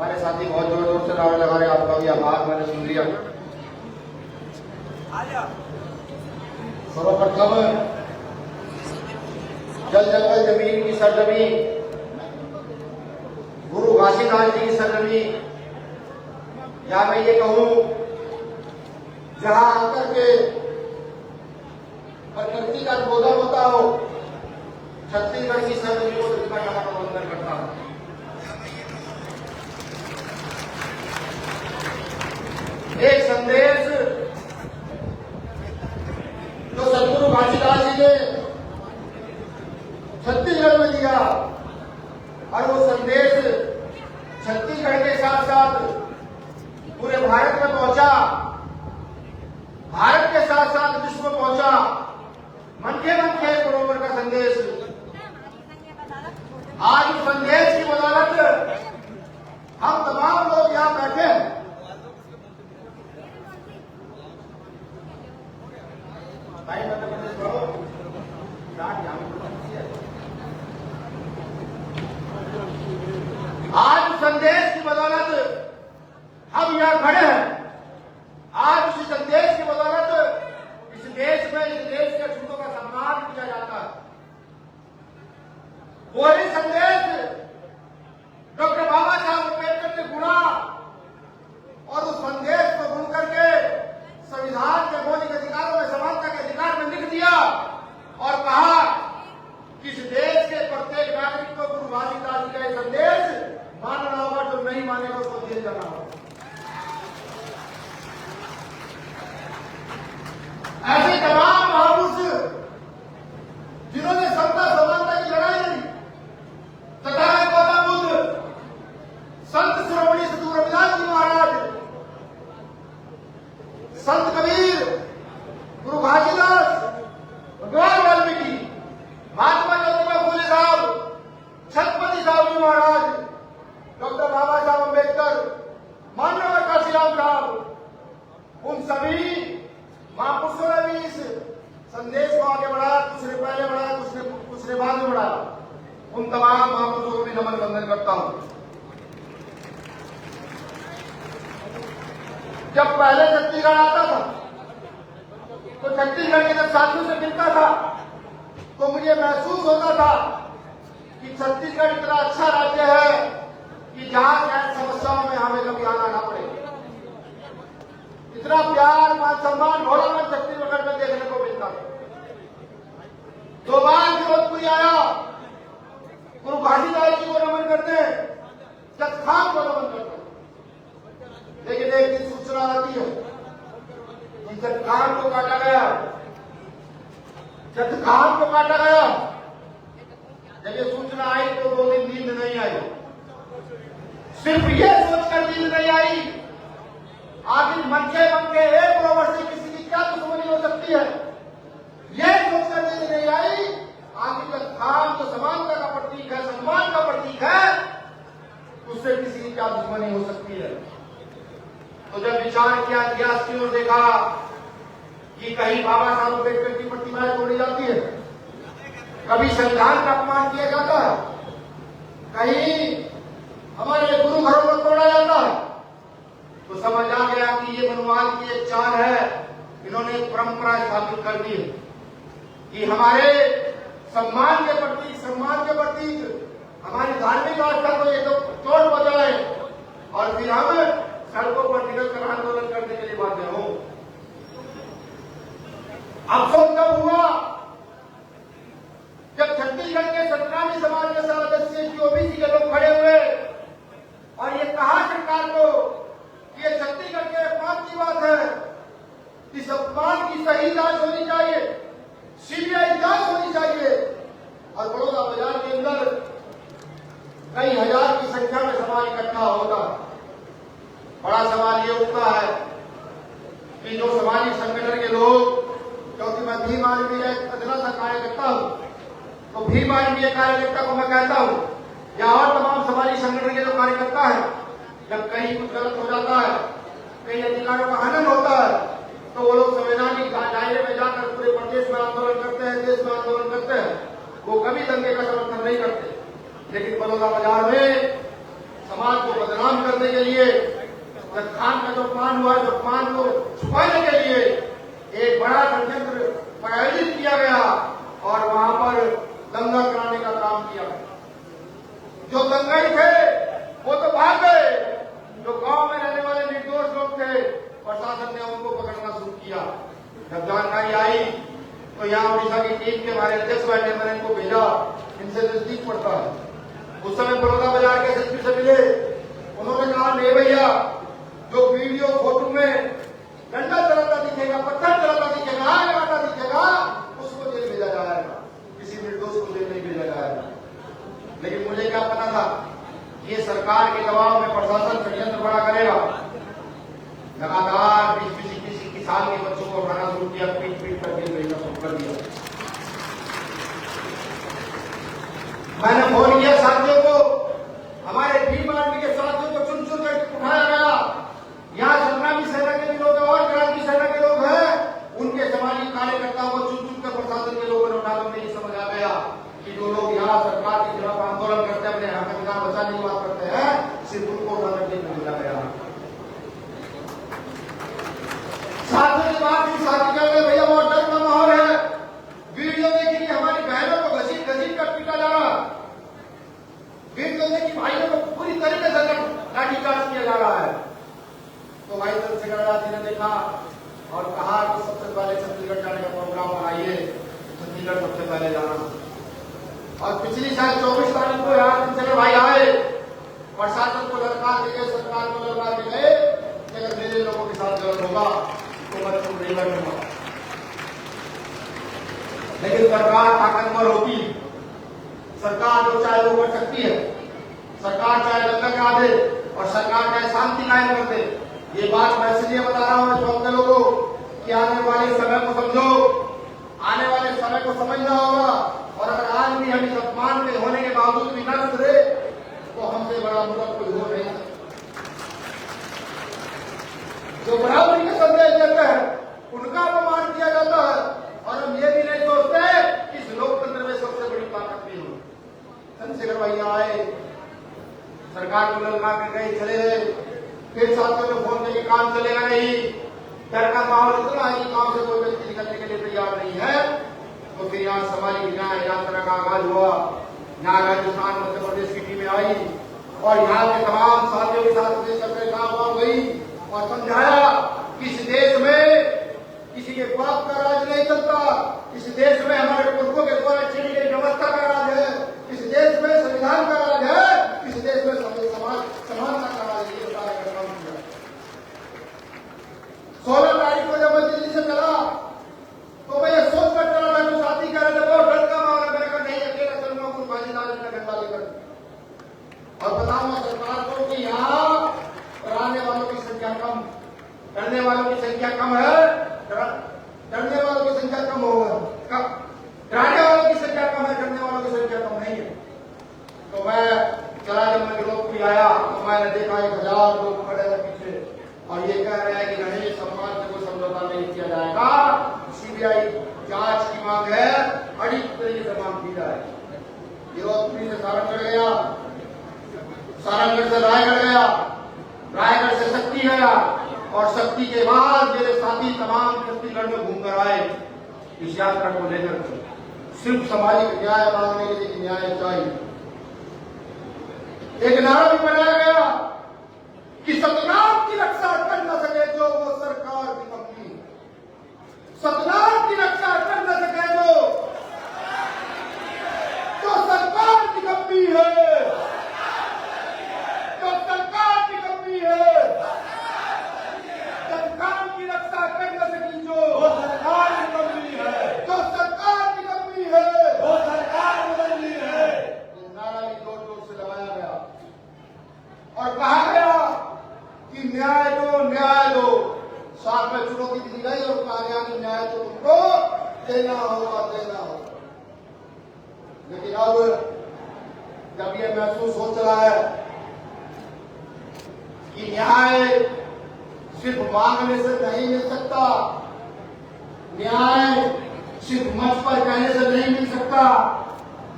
हमारे साथी बहुत जोर जोर से नारे लगा रहे, आपका भी आभार मैंने सुन लिया। सर्वप्रथम जल जंगल जमीन की सरजमी, गुरु घासीदास जी की सरजमी, या मैं ये कहूं जहां आकर के प्रकृति का बोधन होता हो, छत्तीसगढ़ की सरजमी को जिसका यहाँ का वंदन करता हूं। एक संदेश जो सदगुरु घासीदास जी ने छत्तीसगढ़ में दिया, और वो संदेश छत्तीसगढ़ के साथ साथ पूरे भारत में पहुंचा, भारत के साथ साथ विश्व में पहुंचा। मनखे मनखे बरोबर का संदेश। आज उस संदेश की बदौलत हम तमाम लोग यहां बैठे हैं। आज संदेश की बदौलत हम यहाँ खड़े हैं। आज उसी संदेश की बदौलत इस देश में, इस देश के अछूतों का सम्मान किया जाता है। वही संदेश डॉक्टर बाबा साहब अम्बेडकर ने गुणा, और उस संदेश को गुण करके संविधान के मौलिक अधिकारों में समानता के अधिकार में लिख दिया, और कहा कि इस देश के प्रत्येक नागरिक को गुरु घासीदास जी का यह संदेश मानना होगा, जो नहीं मानेगा उसको जेल जाना होगा। ऐसे तमाम महापुरुष जिन्होंने समता समानता की लड़ाई लड़ी, तथा गौतम बुद्ध, संत शिरोमणि सद्गुरु रविदास जी महाराज, संत कबीर, गुरु घासीदास, भगवान वाल्मीकि, महात्मा ज्योतिबा फुले साहब, छत्रपति साहू जी महाराज, डॉक्टर बाबा साहब अम्बेडकर, माननीय काशीराम साहब, उन सभी महापुरुषों ने भी इस संदेश को आगे बढ़ाया। कुछ ने पहले बढ़ाया, कुछ ने बाद में बढ़ाया। उन तमाम महापुरुषों को भी नमन वंदन करता हूं। जब पहले छत्तीसगढ़ आता था, तो छत्तीसगढ़ के जब साथियों से मिलता था, तो मुझे महसूस होता था कि छत्तीसगढ़ इतना अच्छा राज्य है कि जहां शायद समस्याओं में हमें कभी आना ना पड़े। इतना प्यार, मान सम्मान, भोलापन छत्तीसगढ़ में देखने को मिलता था। 2 बार जोधपुरी आया, गुरु घासीदास जी को नमन करते, जज खान को नमन करते, लेकिन एक दिन सूचना आती है कि जज खान को काटा गया, जज खान को काटा गया। जब ये सूचना आई तो 2 दिन नींद नहीं आई। सिर्फ ये सोचकर नींद नहीं आई, आखिर मनके मनके एक बराबर से किसी की क्या दुश्मनी हो सकती है, यह सोचकर नींद नहीं आई। आखिर जब खान जो समानता का प्रतीक है, सम्मान का प्रतीक है, उससे किसी की क्या दुश्मनी हो सकती है। तो जब विचार किया, इतिहास की ओर देखा कि कहीं बाबा साहब अम्बेडकर की प्रतिमाएं तोड़ी जाती है, कभी संविधान का अपमान किया जाता है, कहीं हमारे गुरु घरों को तोड़ा जाता है, तो समझ आ गया कि ये मनवाल की एक चाल है। इन्होंने एक परंपरा स्थापित कर दी है कि हमारे सम्मान के प्रतीक हमारी धार्मिक आस्था को ये तो चोट बजाए, और फिर हम सड़कों पर निकलकर आंदोलन करने के लिए बाध्य हो। अफसोस तब हुआ जब छत्तीसगढ़ के सतनामी समाज के सदस्य ओबीसी के लोग खड़े हुए और ये कहा सरकार को कि ये छत्तीसगढ़ के अपमान की बात है, इस अपमान की सही जांच होनी चाहिए, सीबीआई जांच होनी चाहिए। और बड़ौदा बाजार के अंदर कई हजार की संख्या में समाज इकट्ठा होगा। बड़ा सवाल ये उठता है कि जो सामाजिक संगठन के लोग, क्योंकि मैं भीम आर्मी एक अदना सा कार्यकर्ता हूं, तो भीम आर्मी के कार्यकर्ता को मैं कहता हूं, या और तमाम सामाजिक संगठन के जो कार्यकर्ता है, जब कहीं कुछ गलत हो जाता है, कहीं अधिकारों का हनन होता है, तो वो लोग संवैधानिक दायरे में जाकर पूरे प्रदेश में आंदोलन करते हैं, देश में आंदोलन करते हैं। वो कभी दंगे का समर्थन नहीं करते। लेकिन बड़ौदा बाजार में समाज को बदनाम करने के लिए, खान का जो अपमान हुआ, जो अपमान को छुपाने के लिए एक बड़ा षड्यंत्र आयोजित किया गया और वहां पर दंगा कराने का काम किया। जो दंगाई थे वो तो भाग गए, जो गांव में रहने वाले निर्दोष लोग थे प्रशासन ने उनको पकड़ना शुरू किया। जब जानकारी आई तो यहाँ उड़ीसा की टीम के हमारे अध्यक्ष बैठे, मैंने इनको भेजा, इनसे नजदीक पड़ता है। उस समय बड़ौदा बाजार के एसपी से मिले, उन्होंने कहा नहीं भैया, जो वीडियो फोटो में डंडा चलाता दिखेगा, पत्थर चलाता दिखेगा, आग लगाता दिखेगा, उसको जेल भेजा जाएगा, किसी निर्दोष को जेल नहीं भेजा जाएगा। लेकिन मुझे क्या पता था ये सरकार के दबाव में प्रशासन षड्यंत्र बड़ा करेगा। लगातार किसी किसान के बच्चों को उठाना शुरू किया, पीट कर जेल भेजना शुरू कर दिया। मैंने फोन किया साथियों को, हमारे भीम आर्मी के साथियों को चुन चुन कर उठाया गया। यहाँ संग्रामी सेना के भी लोग और क्रांति सेना के लोग हैं, उनके सामाजिक कार्यकर्ताओं को चुन चुन कर प्रशासन के लोगों ने उठा। मुझे ये समझ आ गया कि जो लोग यहाँ सरकार के खिलाफ आंदोलन करते हैं, अपने हक अधिकार बचाने की बात करते हैं, सिर्फ उनको उठाकर जेल में भेजा गया। साथियों की बात भी साथी कर रहे भैया, बहुत डर का माहौल है। वीडियो देखिए हमारी बहनों को घसीट घसीट कर पीटा जा रहा, वीडियो देखिए भाइयों को पूरी तरीके से लाठीचार्ज किया जा रहा है। तो भाई चंद्रशेखर जी ने देखा और कहा कि सबसे पहले छत्तीसगढ़ जाने का प्रोग्राम बनाइए, छत्तीसगढ़ सबसे पहले जाना। और पिछली शायद 24 तारीख को यहाँ चंद्रशेखर भाई आए, प्रशासन को ललकार के गए, सरकार को ललकार के गए कि अगर मेरे लोगों के साथ गलत होगा तो मैं तुम नहीं लड़ूंगा। लेकिन सरकार ताकतवर होती, सरकार जो चाहे वो कर सकती है, सरकार चाहे दंगा करा दे और सरकार चाहे शांति कायम कर दे। ये बात मैं इसलिए बता रहा हूं चौक के लोगों कि आने वाले समय को समझो, आने वाले समय को समझना होगा। और अगर आज भी हम इस अपमान में होने के बावजूद भी न सुधरे तो हमसे बड़ा मूर्ख कोई हो नहीं सकता। जो बराबरी के संदेश देते हैं उनका अपमान किया जाता है और हम ये भी नहीं सोचते कि इस लोकतंत्र में सबसे बड़ी ताकत भी हो। चंद्रशेखर भैया आए, सरकार को ललकार के गए, चले गए, फिर साथियों ने फोन करके काम चलेगा नहीं, डर का माहौल इतना है कि गांव से कोई व्यक्ति निकलने के लिए तैयार नहीं है। तो फिर यहाँ सामाजिक न्याय यात्रा का आगाज हुआ। यहाँ राजस्थान मध्य प्रदेश की टीमें आई और यहाँ के तमाम साथियों के साथ काम गई और समझाया कि इस देश में किसी के बाप का राज नहीं चलता, इस देश में हमारे पुरखों के द्वारा चली गई व्यवस्था का राज है, इस देश में संविधान का राज है, इस देश में समानता का राज है। 16 तारीख को जब मैं दिल्ली से चला तो मैं ये सोच कर चला था, कुछ साथी कह रहे थे बहुत डर का माहौल है, मैंने कहा नहीं अकेला चलना, कुछ भागीदारी का डंडा लेकर। और बताऊंगा सरकार को कि यहाँ डराने वालों की संख्या कम, डरने वालों की संख्या कम है, डरने वालों की संख्या कम होगा, डराने वालों की संख्या कम है, डरने वालों की संख्या कम नहीं है। तो मैं चला, जब मैं गिरोह भी आया तो मैंने देखा 1000 लोग खड़े हैं पीछे और ये कह रहे हैं कि नहीं, सम्मान से कोई समझौता नहीं किया जाएगा, सीबीआई जांच की मांग है, अड़ी तरीके से मांग की जाए। गिरोह से सारंगगढ़ गया, सारंगगढ़ से रायगढ़ गया, रायगढ़ से शक्ति गया और शक्ति के बाद मेरे साथी तमाम छत्तीसगढ़ में घूमकर आए इस यात्रा को लेकर, सिर्फ सामाजिक न्याय मांगने के लिए न्याय चाहिए। एक नारा भी बनाया गया कि सतनाम की रक्षा कर न सके जो वो सरकार की कंपनी, सतनाम की रक्षा कर न सके जो सरकार की कंपनी है, जो सरकार की कंपनी है, सरकार की रक्षा कर न सकी जो सरकार की कंपनी है, जो सरकार की कंपनी है, वो सरकार की कंपनी है। ये नारा भी जोर जोर से लगाया गया और कहा गया कि न्याय दो। साथ में चुनौती दी गई और कहा गया कि न्याय तो तुमको देना होगा। लेकिन अब जब ये महसूस हो चला है कि न्याय सिर्फ मांगने से नहीं मिल सकता, न्याय सिर्फ मंच पर कहने से नहीं मिल सकता,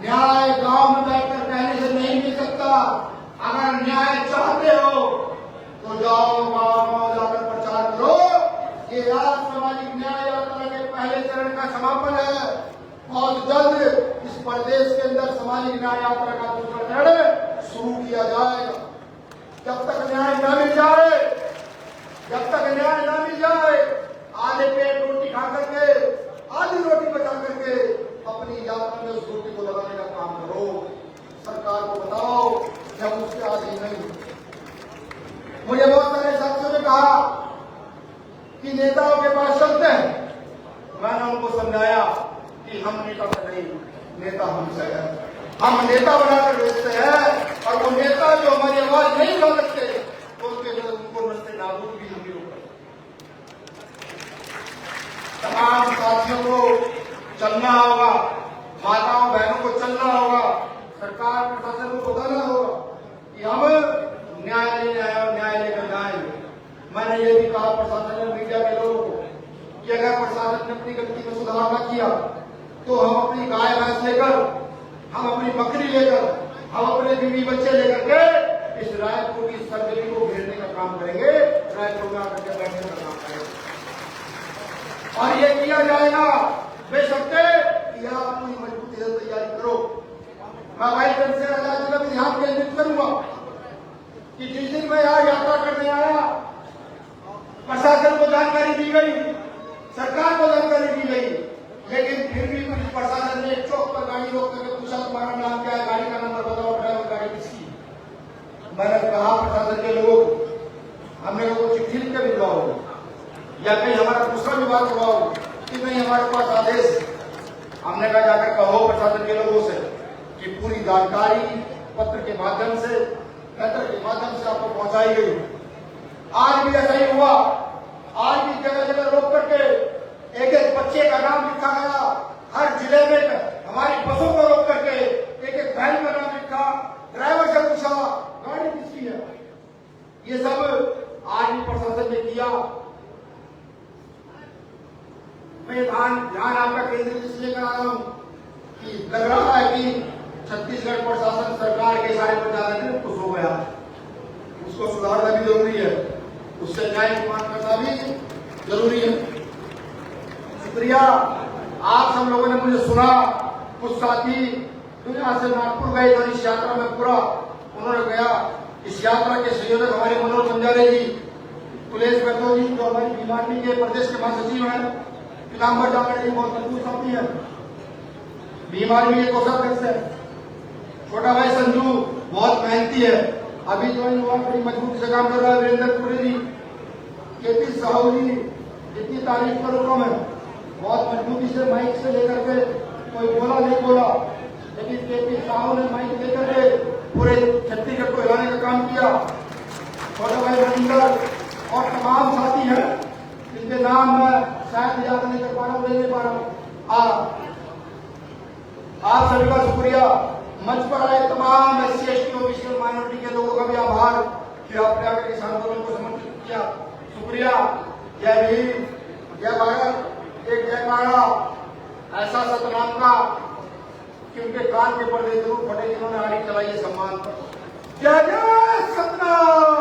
न्याय गांव में बैठकर कहने से नहीं मिल सकता, अगर न्याय चाहते हो तो जाओ गाँव जाकर प्रचार करो। ये आज सामाजिक न्याय यात्रा के पहले चरण का समापन है। बहुत जल्द इस प्रदेश के अंदर सामाजिक न्याय यात्रा का दूसरा चरण शुरू किया जाएगा। जब तक न्याय न मिल जाए, जब तक न्याय न मिल जाए, आधे पेट रोटी खा करके, आधी रोटी बचा करके अपनी यात्रा में उस रोटी को लगाने का काम करो। सरकार को बताओ कि हम उसके आदि नहीं। मुझे बहुत सारे साथियों ने कहा कि नेताओं के पास चलते हैं। मैंने उनको समझाया कि हम नेता से नहीं, नेता हमसे है। हम नेता बनाकर भेजते हैं और वो नेता जो हमारी आवाज नहीं उठा सकते तो उनको नस्ते नाबूद भी हम ही रोक। तमाम साथियों को चलना होगा, माताओं बहनों को चलना होगा, सरकार प्रशासन को बताना होगा कि हम न्याय लेकर जाएंगे। मैंने ये भी कहा प्रशासन और मीडिया के लोगों को कि अगर प्रशासन ने अपनी गलती में सुधार न किया तो हम अपनी गाय भैंस लेकर, हम अपनी बकरी लेकर, हम अपने बीवी बच्चे लेकर के इस रायपुर की सरजमी को घेरने का काम करेंगे, रायपुर में आकर के बैठने का काम करेंगे। और ये किया जाएगा बेशर्ते कि आप पूरी मजबूती से तैयारी करो। मैं भाई से आजाद जिला में ध्यान केंद्रित करूंगा कि जिस दिन मैं यहाँ यात्रा करने आया, प्रशासन को जानकारी दी गई, सरकार को जानकारी दी गई, लेकिन फिर भी पुलिस प्रशासन ने एक चौक पर गाड़ी रोक करके पूछा तुम्हारा नाम क्या है, गाड़ी का नंबर बताओ, ड्राइवर गाड़ी किसकी। मैंने कहा प्रशासन के लोगों को, हमने लोगों को चिट्ठी लिख के भिजवाओ या कहीं हमारा दूसरा विभाग करवाओ कि नहीं हमारे पास आदेश। हमने कहा जाकर कहो प्रशासन के लोगों से कि पूरी जानकारी पत्र के माध्यम से, लेटर के माध्यम से आपको पहुंचाई गई। आज भी ऐसा ही हुआ। आज भी जगह जगह रोक करके एक एक बच्चे का नाम लिखा गया। हर जिले में हमारी बसों को रोक करके एक एक बहन का नाम लिखा, ड्राइवर से पूछा गाड़ी किसकी है। ये सब आज भी प्रशासन ने किया। मैं ध्यान आपका केंद्रित इसलिए कर रहा हूं कि लग रहा है कि छत्तीसगढ़ प्रशासन सरकार के सारे पर ज्यादा खुश हो गया। उसको सुधारना भी जरूरी है, उससे न्याय निर्माण करना भी जरूरी है। शुक्रिया। आप सब लोगों ने मुझे सुना। कुछ साथी दुनिया से नागपुर गए थे इस यात्रा में पूरा उन्होंने गया। इस यात्रा के संयोजक हमारे मनोज बंजारे जी, कुलेश बहतो जी जो हमारी बीमारी के प्रदेश के महासचिव हैं, पीताम्बर जाकर जी बहुत मजबूत साथी है, बीमारी में कोषाध्यक्ष है, छोटा भाई संजू बहुत मेहनती है, अभी ज्वाइन हुआ, बड़ी मजबूती से काम कर रहा है, वीरेंद्र पुरी जी, केपी साहू जी, इतनी तारीफ करो कम है, बहुत मजबूती से माइक से लेकर के कोई बोला नहीं बोला, लेकिन केपी साहू ने माइक लेकर के पूरे छत्तीसगढ़ को हिलाने का काम किया। छोटा भाई रविंदर और तमाम साथी हैं जिनके नाम मैं शायद याद नहीं कर पा रहा हूँ, नहीं पा रहा हूँ। आप सभी का शुक्रिया। मंच पर आए तमाम SC ST ओबीसी और माइनॉरिटी के लोगों का भी आभार कि आपने आकर इस आंदोलन को समर्थित किया। शुक्रिया। जय भीम, जय भारत, एक जयकारा ऐसा सतनाम का कि उनके कान के पर्दे जरूर फटे जिन्होंने आड़ी चलाई है सम्मान पर। जय जय सतनाम।